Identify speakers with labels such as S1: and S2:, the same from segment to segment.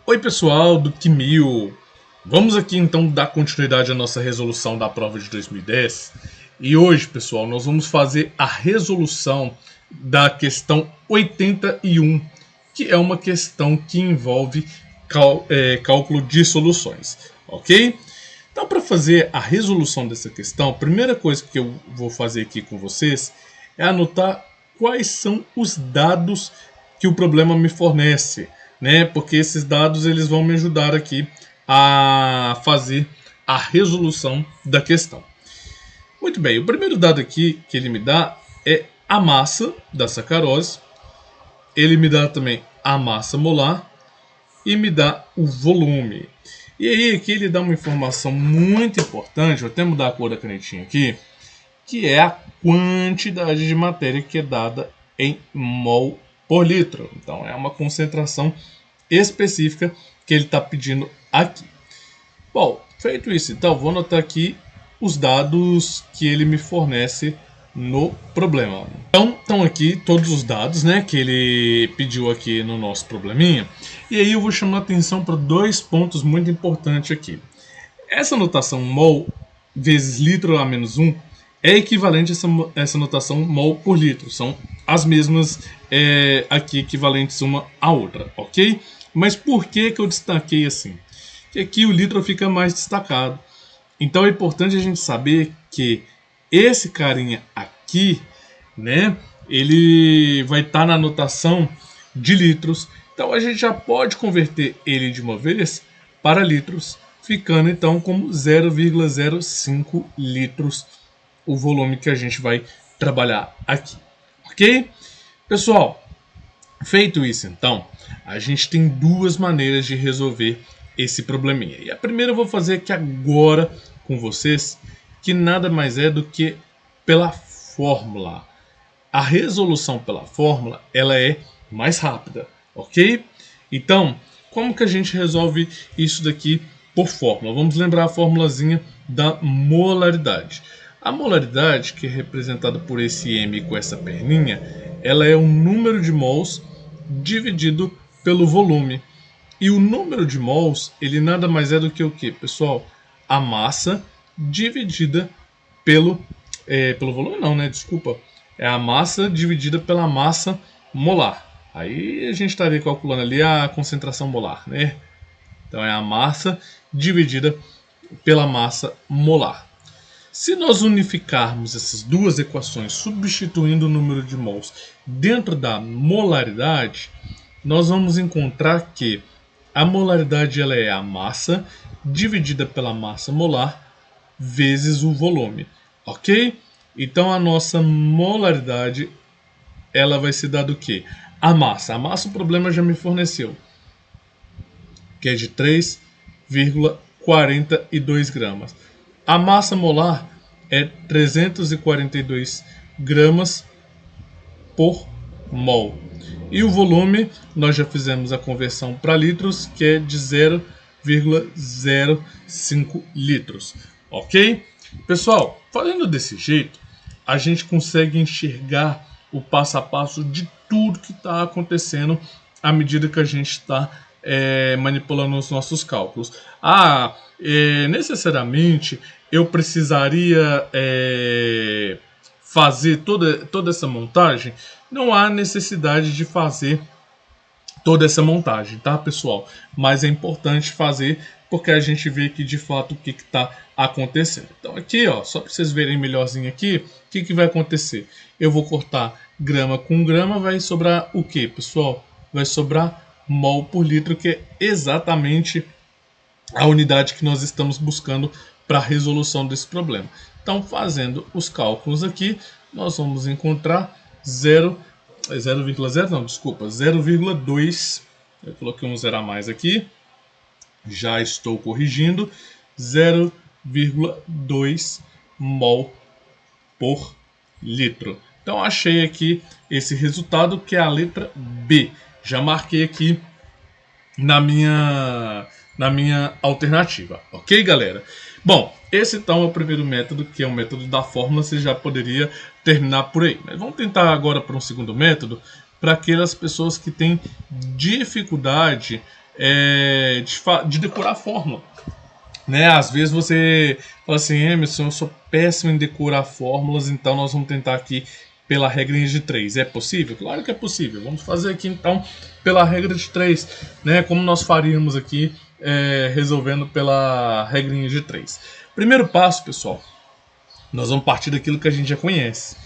S1: Oi pessoal do Quimio, vamos aqui então dar continuidade à nossa resolução da prova de 2010 e hoje pessoal nós vamos fazer a resolução da questão 81, que é uma questão que envolve cálculo de soluções, ok? Então para fazer a resolução dessa questão, a primeira coisa que eu vou fazer aqui com vocês é anotar quais são os dados que o problema me fornece, né? Porque esses dados eles vão me ajudar aqui a fazer a resolução da questão. Muito bem, o primeiro dado aqui que ele me dá é a massa da sacarose. Ele me dá também a massa molar e me dá o volume. E aí aqui ele dá uma informação muito importante, vou até mudar a cor da canetinha aqui, que é a quantidade de matéria que é dada em mol por litro. Então é uma concentração específica que ele está pedindo aqui. Bom, feito isso, então vou anotar aqui os dados que ele me fornece no problema. Então estão aqui todos os dados, né, que ele pediu aqui no nosso probleminha. E aí eu vou chamar a atenção para dois pontos muito importantes aqui. Essa notação mol vezes litro a menos 1 é equivalente a essa notação mol por litro. São as mesmas aqui equivalentes uma à outra, ok? Mas por que eu destaquei assim? Que aqui o litro fica mais destacado. Então é importante a gente saber que esse carinha aqui, né, ele vai estar na notação de litros. Então a gente já pode converter ele de uma vez para litros, ficando então como 0,05 litros o volume que a gente vai trabalhar aqui, ok? Pessoal, feito isso então, a gente tem duas maneiras de resolver esse probleminha. E a primeira eu vou fazer aqui agora com vocês, que nada mais é do que pela fórmula. A resolução pela fórmula, ela é mais rápida, ok? Então, como que a gente resolve isso daqui por fórmula? Vamos lembrar a formulazinha da molaridade. A molaridade, que é representada por esse M com essa perninha, ela é o número de mols dividido pelo volume. E o número de mols, ele nada mais é do que o que, pessoal? A massa dividida pelo volume não, né? Desculpa. É a massa dividida pela massa molar. Aí a gente estaria calculando ali a concentração molar, né? Então é a massa dividida pela massa molar. Se nós unificarmos essas duas equações, substituindo o número de mols dentro da molaridade, nós vamos encontrar que a molaridade ela é a massa dividida pela massa molar vezes o volume, ok? Então a nossa molaridade ela vai ser dada o quê? A massa o problema já me forneceu, que é de 3,42 gramas. A massa molar é 342 gramas por mol. E o volume, nós já fizemos a conversão para litros, que é de 0,05 litros. Ok? Pessoal, falando desse jeito, a gente consegue enxergar o passo a passo de tudo que está acontecendo à medida que a gente está manipulando os nossos cálculos. Necessariamente eu precisaria fazer toda essa montagem? Não há necessidade de fazer toda essa montagem, tá, pessoal? Mas é importante fazer porque a gente vê aqui de fato o que está acontecendo. Então aqui, ó, só para vocês verem melhorzinho aqui, o que vai acontecer? Eu vou cortar grama com grama, vai sobrar o que, pessoal? Vai sobrar mol por litro, que é exatamente a unidade que nós estamos buscando para a resolução desse problema. Então, fazendo os cálculos aqui, nós vamos encontrar 0,2. Eu coloquei um zero a mais aqui. Já estou corrigindo. 0,2 mol por litro. Então, achei aqui esse resultado, que é a letra B. Já marquei aqui na minha alternativa, ok, galera? Bom, esse então é o primeiro método, que é o método da fórmula. Você já poderia terminar por aí, mas vamos tentar agora para um segundo método, para aquelas pessoas que têm dificuldade de decorar a fórmula. Né? Às vezes você fala assim, Emerson, eu sou péssimo em decorar fórmulas, então nós vamos tentar aqui pela regra de 3. É possível? Claro que é possível. Vamos fazer aqui então pela regra de 3, né? Como nós faríamos aqui resolvendo pela regrinha de 3. Primeiro passo, pessoal, nós vamos partir daquilo que a gente já conhece.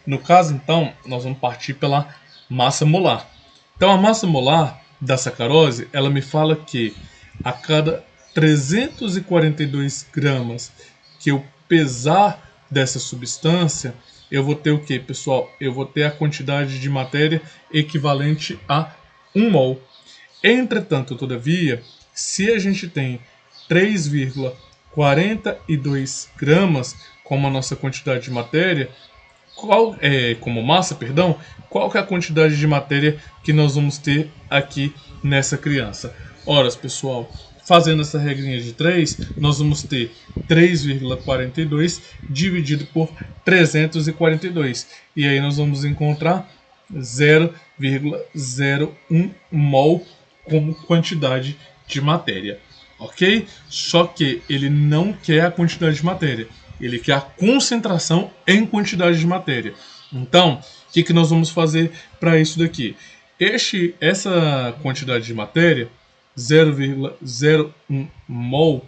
S1: No caso, então, nós vamos partir pela massa molar. Então, a massa molar da sacarose, ela me fala que a cada 342 gramas que eu pesar dessa substância, eu vou ter o que, pessoal? Eu vou ter a quantidade de matéria equivalente a 1 mol. Entretanto, todavia, se a gente tem 3,42 gramas como a nossa quantidade de matéria, como massa, perdão, qual que é a quantidade de matéria que nós vamos ter aqui nessa criança? Ora, pessoal, fazendo essa regrinha de 3, nós vamos ter 3,42 dividido por 342. E aí nós vamos encontrar 0,01 mol como quantidade de matéria. Ok? Só que ele não quer a quantidade de matéria. Ele quer a concentração em quantidade de matéria. Então, o que nós vamos fazer para isso daqui? Essa quantidade de matéria, 0,01 mol,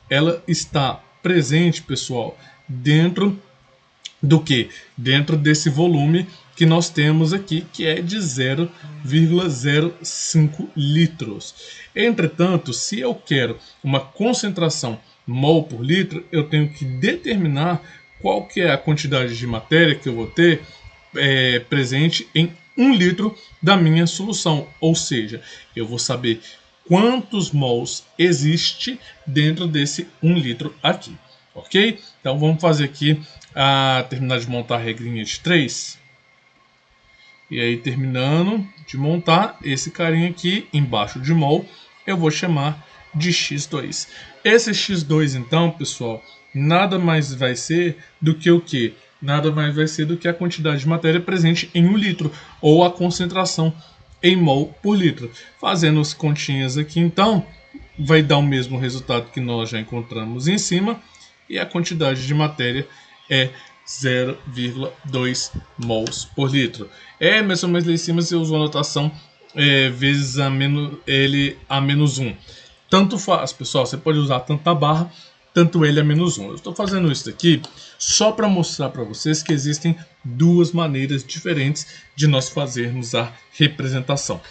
S1: ela está presente, pessoal, dentro do que? Dentro desse volume que nós temos aqui, que é de 0,05 litros. Entretanto, se eu quero uma concentração mol por litro, eu tenho que determinar qual que é a quantidade de matéria que eu vou ter presente em 1 litro da minha solução. Ou seja, eu vou saber quantos mols existe dentro desse 1 litro aqui. Ok? Então vamos fazer aqui, terminar de montar a regrinha de 3. E aí, terminando de montar esse carinha aqui embaixo de mol, eu vou chamar de X2. Esse X2, então, pessoal, nada mais vai ser do que o quê? Nada mais vai ser do que a quantidade de matéria presente em 1 litro, ou a concentração em mol por litro. Fazendo as continhas aqui, então, vai dar o mesmo resultado que nós já encontramos em cima, e a quantidade de matéria é 0,2 mols por litro. Mas lá em cima você usou a notação vezes a menos 1. Tanto faz, pessoal, você pode usar tanto a barra, tanto ele a menos 1. Eu estou fazendo isso aqui só para mostrar para vocês que existem duas maneiras diferentes de nós fazermos a representação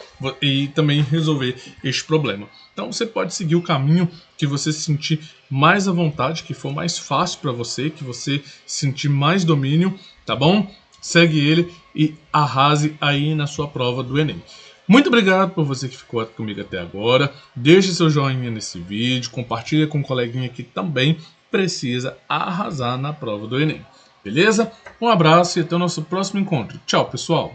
S1: e também resolver este problema. Então você pode seguir o caminho que você se sentir mais à vontade, que for mais fácil para você, que você sentir mais domínio, tá bom? Segue ele e arrase aí na sua prova do Enem. Muito obrigado por você que ficou comigo até agora. Deixe seu joinha nesse vídeo, compartilha com um coleguinha que também precisa arrasar na prova do Enem. Beleza? Um abraço e até o nosso próximo encontro. Tchau, pessoal!